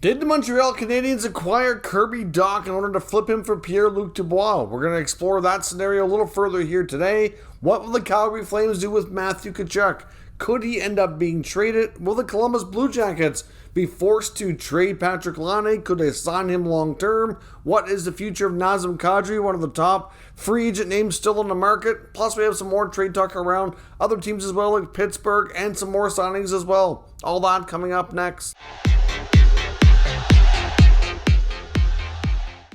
Did the Montreal Canadiens acquire Kirby Dach in order to flip him for Pierre-Luc Dubois? We're going to explore that scenario a little further here today. What will the Calgary Flames do with Matthew Tkachuk? Could he end up being traded? Will the Columbus Blue Jackets be forced to trade Patrik Laine? Could they sign him long term? What is the future of Nazem Kadri, one of the top free agent names still on the market? Plus, we have some more trade talk around other teams as well, like Pittsburgh, and some more signings as well. All that coming up next.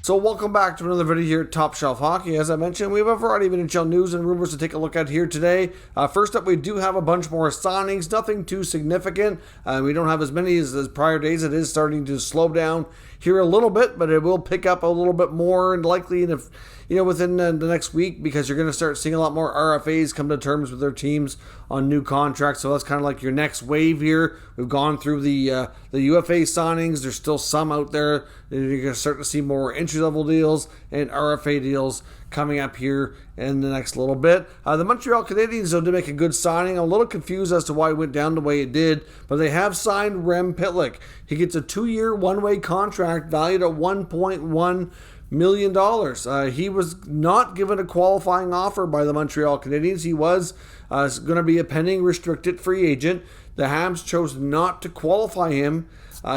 So welcome back to another video here at Top Shelf Hockey. As I mentioned, we have a variety of NHL news and rumors to take a look at here today. First up, we do have a bunch more signings, nothing too significant. We don't have as many as prior days. It is starting to slow down here a little bit, but it will pick up a little bit more and likely within the next week, because you're going to start seeing a lot more RFAs come to terms with their teams on new contracts. So that's kind of like your next wave here. We've gone through the UFA signings. There's still some out there. You're going to start to see more entry-level deals and RFA deals coming up here in the next little bit. The Montreal Canadiens, though, did make a good signing. I'm a little confused as to why it went down the way it did, but they have signed Rem Pitlick. He gets a 2-year, one-way contract valued at $1.1 million. He was not given a qualifying offer by the Montreal Canadiens. He was going to be a pending restricted free agent. The Habs chose not to qualify him.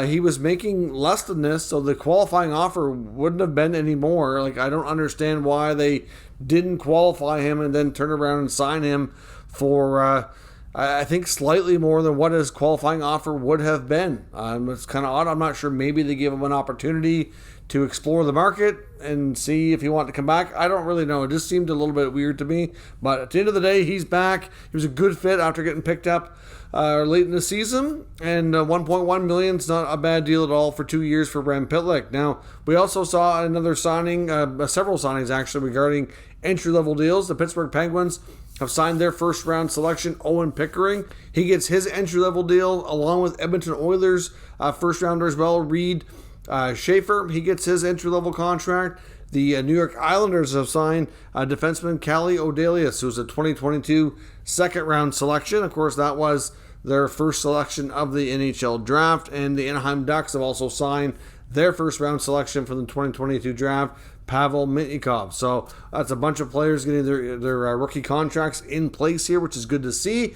He was making less than this, so the qualifying offer wouldn't have been any more. I don't understand why they didn't qualify him and then turn around and sign him for, I think, slightly more than what his qualifying offer would have been. It's kind of odd. I'm not sure. Maybe they gave him an opportunity to explore the market and see if he wanted to come back. I don't really know. It just seemed a little bit weird to me. But at the end of the day, he's back. He was a good fit after getting picked up late in the season. And $1.1 million is not a bad deal at all for 2 years for Rem Pitlick. Now, we also saw another signing, several signings actually, regarding entry-level deals. The Pittsburgh Penguins have signed their first-round selection, Owen Pickering. He gets his entry-level deal along with Edmonton Oilers first-rounder as well, Reed Schaefer. He gets his entry-level contract. The New York Islanders have signed defenseman Callie Odelius, who's a 2022 second-round selection. Of course, that was their first selection of the NHL draft. And the Anaheim Ducks have also signed their first-round selection for the 2022 draft, Pavel Mitnikov. So that's a bunch of players getting their rookie contracts in place here, which is good to see.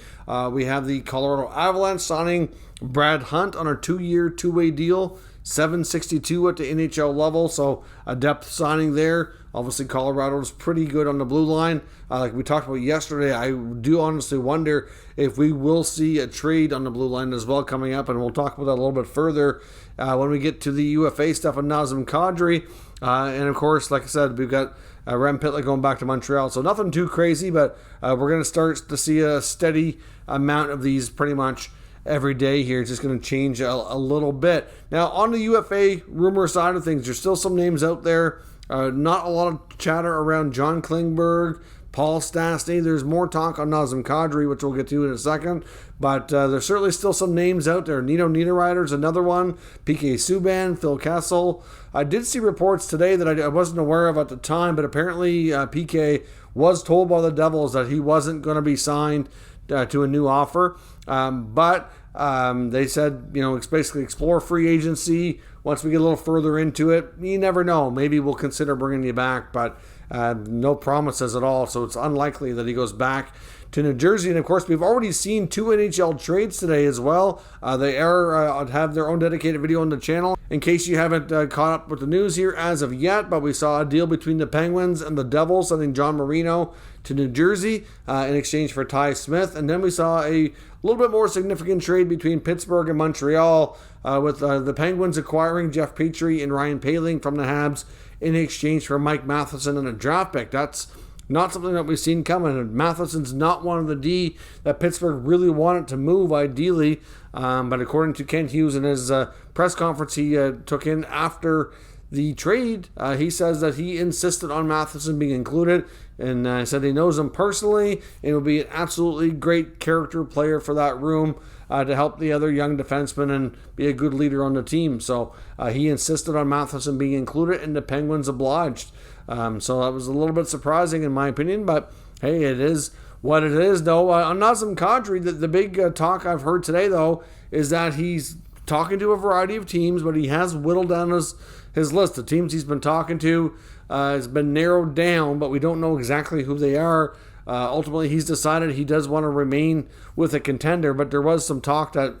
We have the Colorado Avalanche signing Brad Hunt on a 2-year, two-way deal, $762 at the NHL level, so a depth signing there. Obviously, Colorado is pretty good on the blue line. Like we talked about yesterday, I do honestly wonder if we will see a trade on the blue line as well coming up, and we'll talk about that a little bit further when we get to the UFA stuff on Nazem Kadri. And of course, like I said, we've got Rem Pitlick going back to Montreal, so nothing too crazy, but we're going to start to see a steady amount of these pretty much every day here. It's just going to change a little bit. Now, on the UFA rumor side of things, there's still some names out there. Not a lot of chatter around John Klingberg, Paul Stastny. There's more talk on Nazem Kadri, which we'll get to in a second. But there's certainly still some names out there. Nino Niederreiter's another one. PK Subban, Phil Kessel. I did see reports today that I wasn't aware of at the time, but apparently PK was told by the Devils that he wasn't going to be signed to a new offer. But they said, it's basically explore free agency. Once we get a little further into it, you never know. Maybe we'll consider bringing you back, but no promises at all. So it's unlikely that he goes back to New Jersey. And of course, we've already seen 2 NHL trades today as well. They have their own dedicated video on the channel in case you haven't caught up with the news here as of yet. But we saw a deal between the Penguins and the Devils sending John Marino to New Jersey in exchange for Ty Smith. And then we saw a little bit more significant trade between Pittsburgh and Montreal with the Penguins acquiring Jeff Petrie and Ryan Poehling from the Habs in exchange for Mike Matheson and a draft pick. That's not something that we've seen coming. And Matheson's not one of the D that Pittsburgh really wanted to move, ideally. But according to Kent Hughes in his press conference he took in after the trade, he says that he insisted on Matheson being included, and said he knows him personally and will be an absolutely great character player for that room to help the other young defensemen and be a good leader on the team. So he insisted on Matheson being included, and the Penguins obliged. So that was a little bit surprising in my opinion, but hey, it is what it is, though. On Nazem Kadri, the big talk I've heard today, though, is that he's talking to a variety of teams, but he has whittled down his list. The teams he's been talking to has been narrowed down, but we don't know exactly who they are. Ultimately, he's decided he does want to remain with a contender, but there was some talk that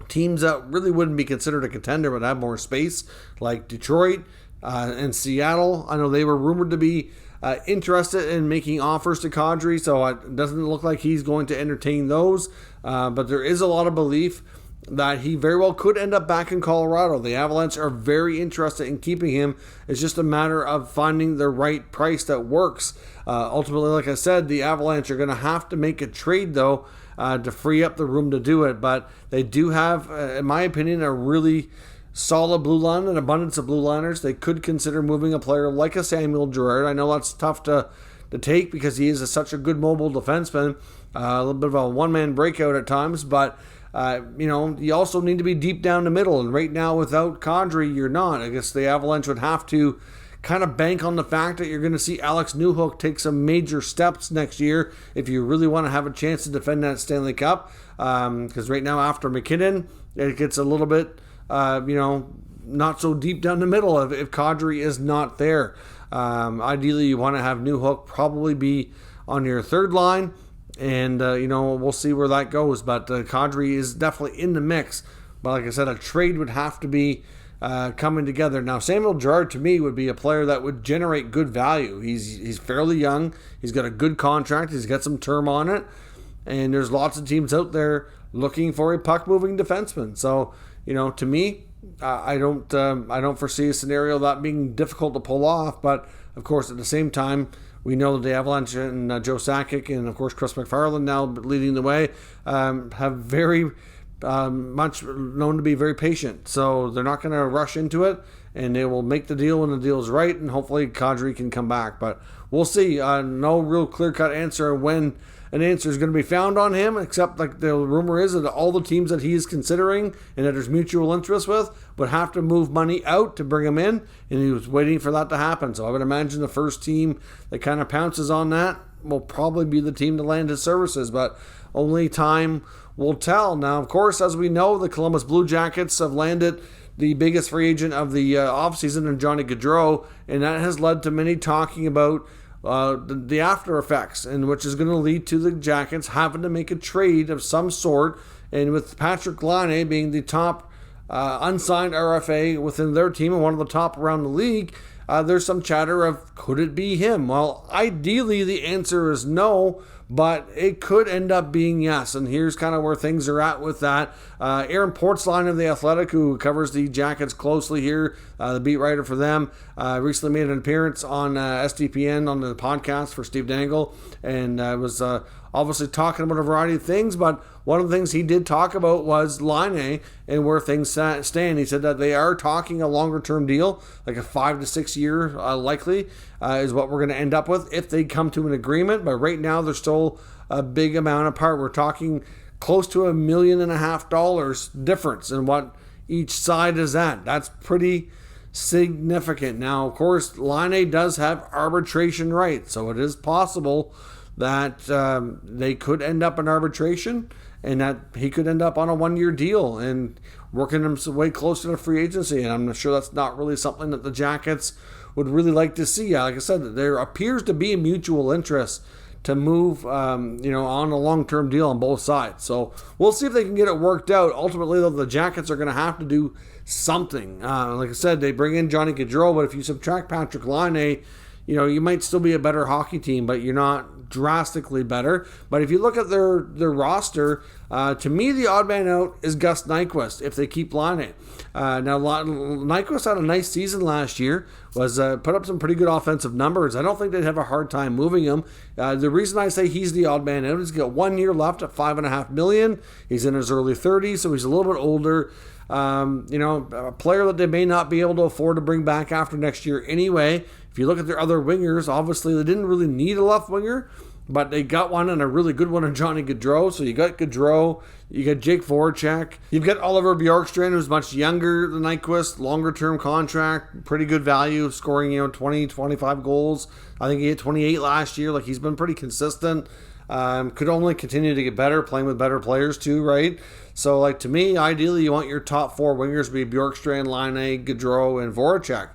teams that really wouldn't be considered a contender but have more space, like Detroit and Seattle. I know they were rumored to be interested in making offers to Kadri, so it doesn't look like he's going to entertain those. But there is a lot of belief that he very well could end up back in Colorado. The Avalanche are very interested in keeping him. It's just a matter of finding the right price that works. Ultimately, like I said, the Avalanche are going to have to make a trade, though, to free up the room to do it. But they do have, in my opinion, a really solid blue line, an abundance of blue liners. They could consider moving a player like a Samuel Girard. I know that's tough to take because he is such a good mobile defenseman. A little bit of a one-man breakout at times, but you also need to be deep down the middle, and right now without Kadri, you're not. I guess the Avalanche would have to kind of bank on the fact that you're going to see Alex Newhook take some major steps next year if you really want to have a chance to defend that Stanley Cup. Because right now, after McKinnon, it gets a little bit, not so deep down the middle if Kadri is not there. Ideally, you want to have Newhook probably be on your third line. And, we'll see where that goes. But Kadri is definitely in the mix. But like I said, a trade would have to be coming together. Now, Samuel Girard, to me, would be a player that would generate good value. He's fairly young. He's got a good contract. He's got some term on it. And there's lots of teams out there looking for a puck-moving defenseman. So, to me, I don't foresee a scenario that being difficult to pull off. But, of course, at the same time, we know that the Avalanche and Joe Sakic and, of course, Chris MacFarland now leading the way have very much known to be very patient. So they're not going to rush into it, and they will make the deal when the deal is right, and hopefully Kadri can come back. But we'll see. No real clear-cut answer when an answer is going to be found on him, except like the rumor is that all the teams that he is considering and that there's mutual interest with would have to move money out to bring him in, and he was waiting for that to happen. So I would imagine the first team that kind of pounces on that will probably be the team to land his services, but only time will tell. Now, of course, as we know, the Columbus Blue Jackets have landed the biggest free agent of the offseason in Johnny Gaudreau, and that has led to many talking about the after effects, and which is going to lead to the Jackets having to make a trade of some sort. And with Patrik Laine being the top unsigned RFA within their team and one of the top around the league, there's some chatter of could it be him? Well, ideally the answer is no, but it could end up being yes. And here's kind of where things are at with that. Aaron Portzline of The Athletic, who covers the Jackets closely here, the beat writer for them, recently made an appearance on SDPN on the podcast for Steve Dangle, and was obviously talking about a variety of things, but one of the things he did talk about was Laine and where things stand. He said that they are talking a longer-term deal, like a 5 to 6 year likely, is what we're going to end up with if they come to an agreement. But right now, they're still a big amount apart. We're talking close to $1.5 million difference in what each side is at. That's pretty significant. Now, of course, Laine does have arbitration rights, so it is possible that they could end up in arbitration and that he could end up on a 1-year deal and working him way closer to free agency. And I'm sure that's not really something that the Jackets would really like to see. Like I said, there appears to be a mutual interest to move, on a long-term deal on both sides. So we'll see if they can get it worked out. Ultimately, though, the Jackets are going to have to do something. Like I said, they bring in Johnny Gaudreau, but if you subtract Patrik Laine, you might still be a better hockey team, but you're not drastically better. But if you look at their roster, to me, the odd man out is Gus Nyquist if they keep Laine. Now, Nyquist had a nice season last year, was put up some pretty good offensive numbers. I don't think they'd have a hard time moving him. The reason I say he's the odd man out is he's got 1 year left at $5.5 million. He's in his early 30s, so he's a little bit older. A player that they may not be able to afford to bring back after next year anyway. If you look at their other wingers, obviously they didn't really need a left winger, but they got one and a really good one in Johnny Gaudreau. So you got Gaudreau, you got Jake Voracek, you've got Oliver Bjorkstrand, who's much younger than Nyquist, longer term contract, pretty good value, scoring 20, 25 goals. I think he hit 28 last year. Like, he's been pretty consistent. Could only continue to get better, playing with better players too, right? So, like, to me, ideally, you want your top 4 wingers to be Bjorkstrand, Laine, Gaudreau, and Voracek.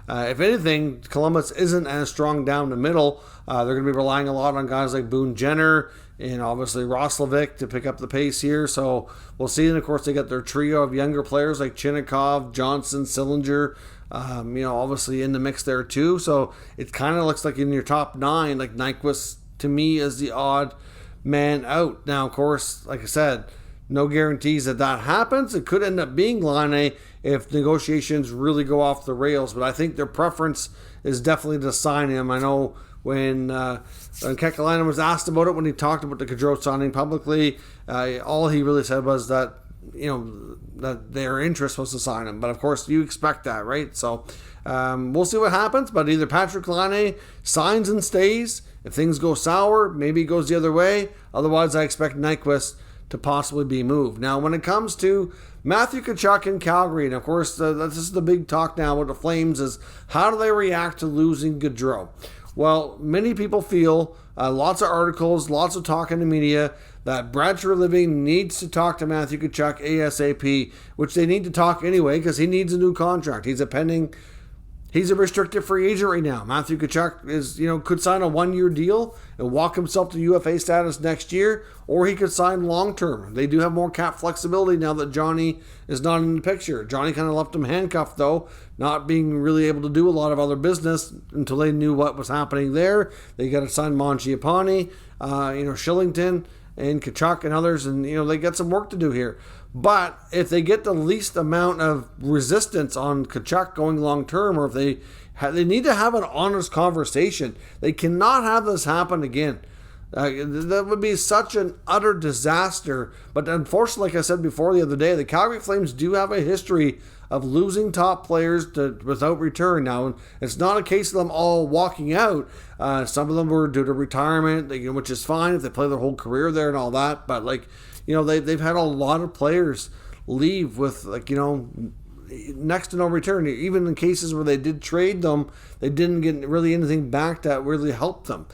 If anything, Columbus isn't as strong down the middle. They're going to be relying a lot on guys like Boone Jenner and obviously Roslovic to pick up the pace here. So we'll see. And of course, they got their trio of younger players like Chinnikov, Johnson, Sillinger, obviously in the mix there too. So it kind of looks like in your top 9, like Nyquist to me is the odd man out. Now, of course, like I said, no guarantees that happens. It could end up being Laine if negotiations really go off the rails, but I think their preference is definitely to sign him. I know when Kekalainen was asked about it, when he talked about the Gaudreau signing publicly, all he really said was that, that their interest was to sign him. But of course, you expect that, right? So we'll see what happens, but either Patrick Laine signs and stays. If things go sour, maybe it goes the other way. Otherwise, I expect Nyquist to possibly be moved. Now, when it comes to Matthew Tkachuk in Calgary, and of course, this is the big talk now with the Flames, is how do they react to losing Gaudreau? Well, many people feel, lots of articles, lots of talk in the media, that Brad Treliving needs to talk to Matthew Tkachuk ASAP, which they need to talk anyway because he needs a new contract. He's a restricted free agent right now. Matthew Tkachuk is, could sign a 1-year deal and walk himself to UFA status next year, or he could sign long-term. They do have more cap flexibility now that Johnny is not in the picture. Johnny kind of left him handcuffed, though, not being really able to do a lot of other business until they knew what was happening there. They got to sign Mangiapane, Shillington, and Tkachuk and others, and, they got some work to do here. But if they get the least amount of resistance on Tkachuk going long term, or if they need to have an honest conversation, they cannot have this happen again. That would be such an utter disaster. But unfortunately, like I said before the other day, the Calgary Flames do have a history of losing top players without return. Now, it's not a case of them all walking out. Some of them were due to retirement, which is fine if they play their whole career there and all that. But they've had a lot of players leave with next to no return. Even in cases where they did trade them, they didn't get really anything back that really helped them.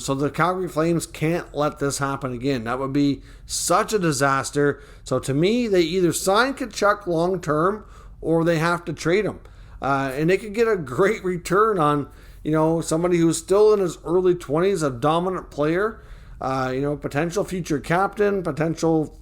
So the Calgary Flames can't let this happen again. That would be such a disaster. So to me, they either sign Tkachuk long term or they have to trade him. And they could get a great return on somebody who's still in his early 20s, a dominant player. Potential future captain, potential,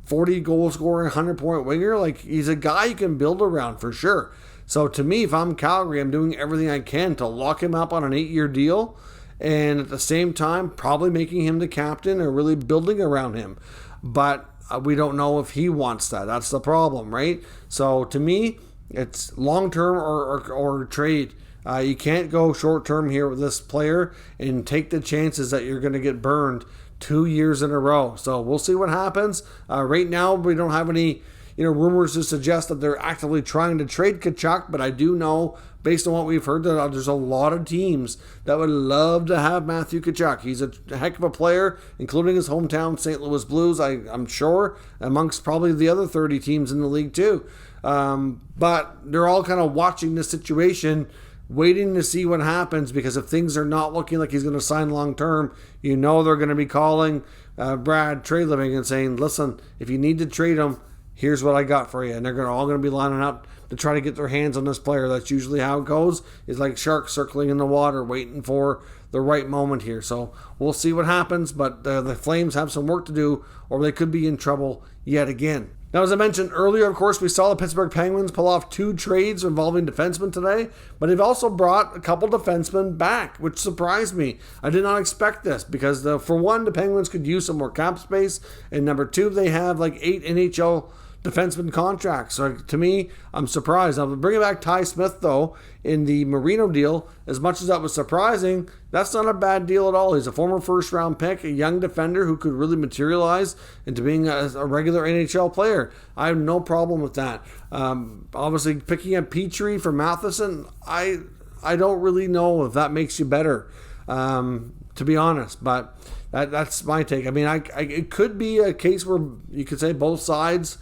40 goal scorer, 100-point winger. Like, he's a guy you can build around for sure. So to me, if I'm Calgary, I'm doing everything I can to lock him up on an 8-year deal, and at the same time, probably making him the captain or really building around him. But we don't know if he wants that. That's the problem, right? So to me, it's long-term or trade. You can't go short-term here with this player and take the chances that you're going to get burned 2 years in a row. So we'll see what happens. Right now, we don't have any rumors to suggest that they're actively trying to trade Tkachuk, but I do know, based on what we've heard, that there's a lot of teams that would love to have Matthew Tkachuk. He's a heck of a player, including his hometown St. Louis Blues, I'm sure, amongst probably the other 30 teams in the league too. But they're all kind of watching this situation, waiting to see what happens, because if things are not looking like he's going to sign long term, they're going to be calling Brad Treliving and saying, listen, if you need to trade him, here's what I got for you. And they're all going to be lining up to try to get their hands on this player. That's usually how it goes. It's like sharks circling in the water, waiting for the right moment here. So we'll see what happens, but the Flames have some work to do, or they could be in trouble yet again. Now, as I mentioned earlier, of course, we saw the Pittsburgh Penguins pull off 2 trades involving defensemen today, but they've also brought a couple defensemen back, which surprised me. I did not expect this because, for one, the Penguins could use some more cap space, and number 2, they have like 8 NHL defenseman contracts. So to me, I'm surprised. Now, bringing back Ty Smith, though, in the Marino deal, as much as that was surprising, that's not a bad deal at all. He's a former first-round pick, a young defender who could really materialize into being a regular NHL player. I have no problem with that. Obviously, picking up Petrie for Matheson, I don't really know if that makes you better, to be honest, but that's my take. I mean, it could be a case where you could say both sides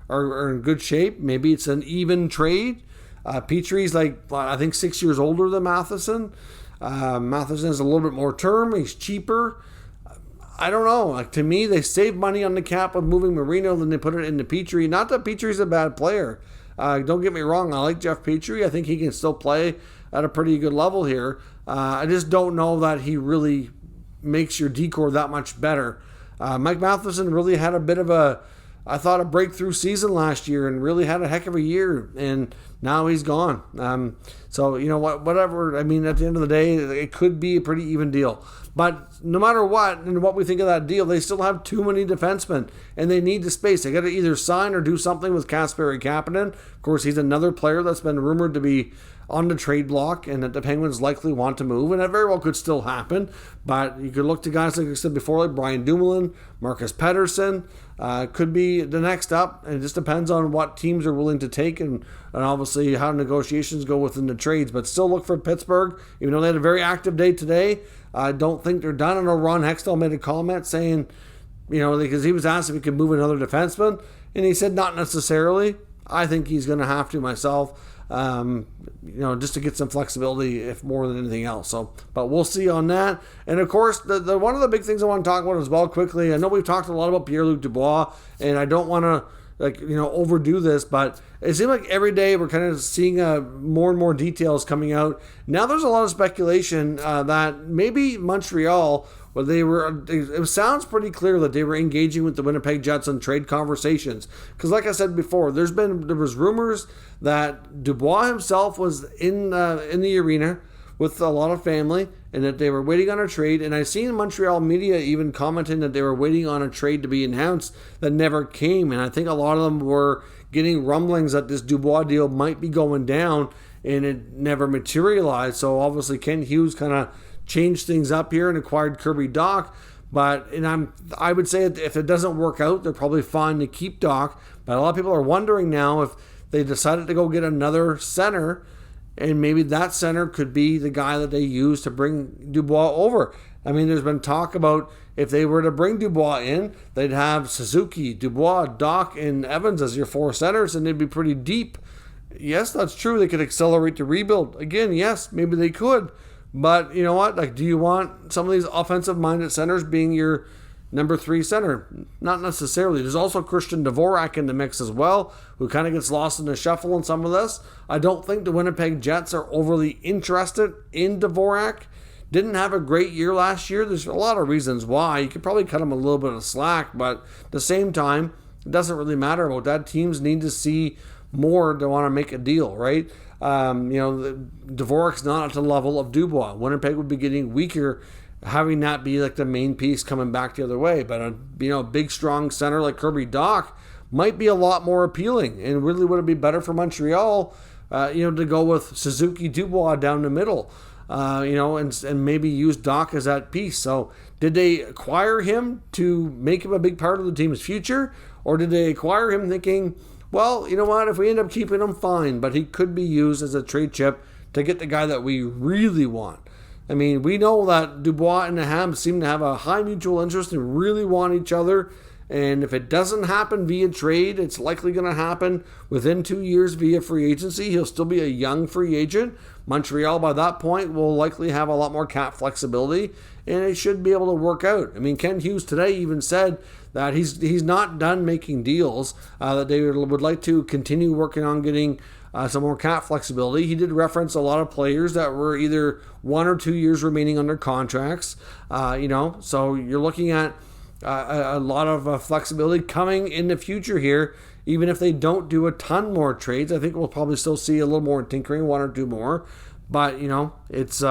are in good shape. Maybe it's an even trade. Petrie's I think 6 years older than Matheson. Matheson has a little bit more term. He's cheaper. I don't know. Like, to me, they saved money on the cap with moving Marino, then they put it into Petrie. Not that Petrie's a bad player. Don't get me wrong. I like Jeff Petrie. I think he can still play at a pretty good level here. I just don't know that he really makes your decor that much better. Mike Matheson really had a bit of a breakthrough season last year and really had a heck of a year, and now he's gone. So, you know what, whatever. I mean, at the end of the day, it could be a pretty even deal. But no matter what, and what we think of that deal, they still have too many defensemen, and they need the space. They got to either sign or do something with Kasperi Kapanen. Of course, he's another player that's been rumored to be on the trade block and that the Penguins likely want to move, and that very well could still happen. But you could look to guys, like I said before, like Brian Dumoulin, Marcus Pettersson, could be the next up, and it just depends on what teams are willing to take and obviously how negotiations go within the trades. But still look for Pittsburgh, even though they had a very active day today. I don't think they're done. I know Ron Hextall made a comment saying, because he was asked if he could move another defenseman, and he said not necessarily. I think he's going to have to myself. Just to get some flexibility, if more than anything else. So, but we'll see on that. And of course, the one of the big things I want to talk about as well quickly. I know we've talked a lot about Pierre-Luc Dubois, and I don't want to overdo this, but it seems like every day we're kind of seeing more and more details coming out. Now there's a lot of speculation that maybe Montreal, it sounds pretty clear that they were engaging with the Winnipeg Jets on trade conversations. Because like I said before, there was rumors that Dubois himself was in the arena with a lot of family, and that they were waiting on a trade. And I've seen Montreal media even commenting that they were waiting on a trade to be announced that never came. And I think a lot of them were getting rumblings that this Dubois deal might be going down, and it never materialized. So obviously Ken Hughes kind of changed things up here and acquired Kirby Dach. I would say if it doesn't work out, they're probably fine to keep Dach. But a lot of people are wondering now if they decided to go get another center, and maybe that center could be the guy that they use to bring Dubois over. I mean, there's been talk about if they were to bring Dubois in, they'd have Suzuki, Dubois, Dach, and Evans as your four centers, and they'd be pretty deep. Yes, that's true. They could accelerate the rebuild. Again, yes, maybe they could. But you know what? Like, do you want some of these offensive-minded centers being your number 3 center? Not necessarily. There's also Christian Dvorak in the mix as well, who kind of gets lost in the shuffle in some of this. I don't think the Winnipeg Jets are overly interested in Dvorak. Didn't have a great year last year. There's a lot of reasons why. You could probably cut him a little bit of slack, but at the same time, it doesn't really matter about that. Teams need to see more to want to make a deal, right? Dvorak's not at the level of Dubois. Winnipeg would be getting weaker having that be like the main piece coming back the other way. But a big strong center like Kirby Dach might be a lot more appealing, and really would it be better for Montreal to go with Suzuki Dubois down the middle, and maybe use Dach as that piece. So did they acquire him to make him a big part of the team's future, or did they acquire him thinking, well, you know what, if we end up keeping him, fine, but he could be used as a trade chip to get the guy that we really want? I mean, we know that Dubois and the Habs seem to have a high mutual interest and really want each other. And if it doesn't happen via trade, it's likely going to happen within 2 years via free agency. He'll still be a young free agent. Montreal, by that point, will likely have a lot more cap flexibility, and it should be able to work out. I mean, Ken Hughes today even said that he's not done making deals, that they would like to continue working on getting some more cap flexibility. He did reference a lot of players that were either 1 or 2 years remaining under contracts. So you're looking at a lot of flexibility coming in the future here. Even if they don't do a ton more trades, I think we'll probably still see a little more tinkering, 1 or 2 more. But, it's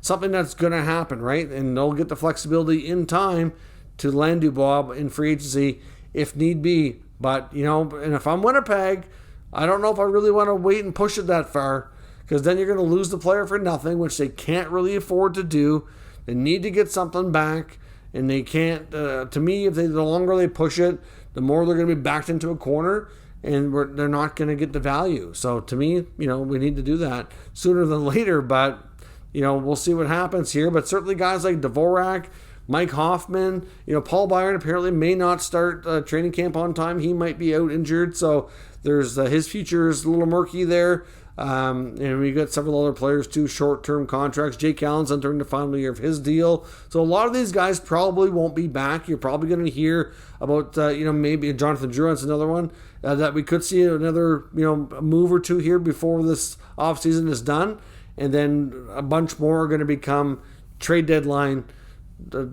something that's going to happen, right? And they'll get the flexibility in time to land Dubois in free agency if need be. But, and if I'm Winnipeg, I don't know if I really want to wait and push it that far, because then you're going to lose the player for nothing, which they can't really afford to do. They need to get something back, and they can't. To me, the longer they push it, the more they're going to be backed into a corner, and they're not going to get the value. So to me, we need to do that sooner than later. But we'll see what happens here. But certainly guys like Dvorak, Mike Hoffman, Paul Byron apparently may not start training camp on time. He might be out injured. So there's his future is a little murky there. And we got several other players too, short-term contracts. Jake Allen's entering the final year of his deal, so a lot of these guys probably won't be back. You're probably going to hear about maybe Jonathan Drouin's another one that we could see another move or two here before this offseason is done, and then a bunch more are going to become trade deadline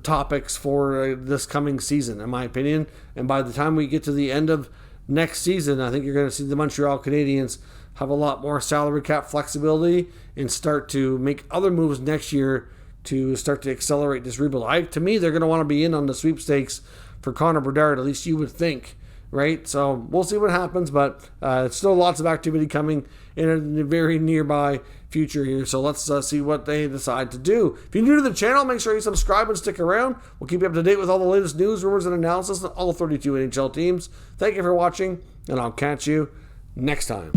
topics for this coming season, in my opinion. And by the time we get to the end of next season, I think you're going to see the Montreal Canadiens have a lot more salary cap flexibility and start to make other moves next year to start to accelerate this rebuild. To me, they're going to want to be in on the sweepstakes for Connor Bedard, at least you would think, right? So we'll see what happens, but it's still lots of activity coming in a very nearby future here. So let's see what they decide to do. If you're new to the channel, make sure you subscribe and stick around. We'll keep you up to date with all the latest news, rumors, and analysis on all 32 NHL teams. Thank you for watching, and I'll catch you next time.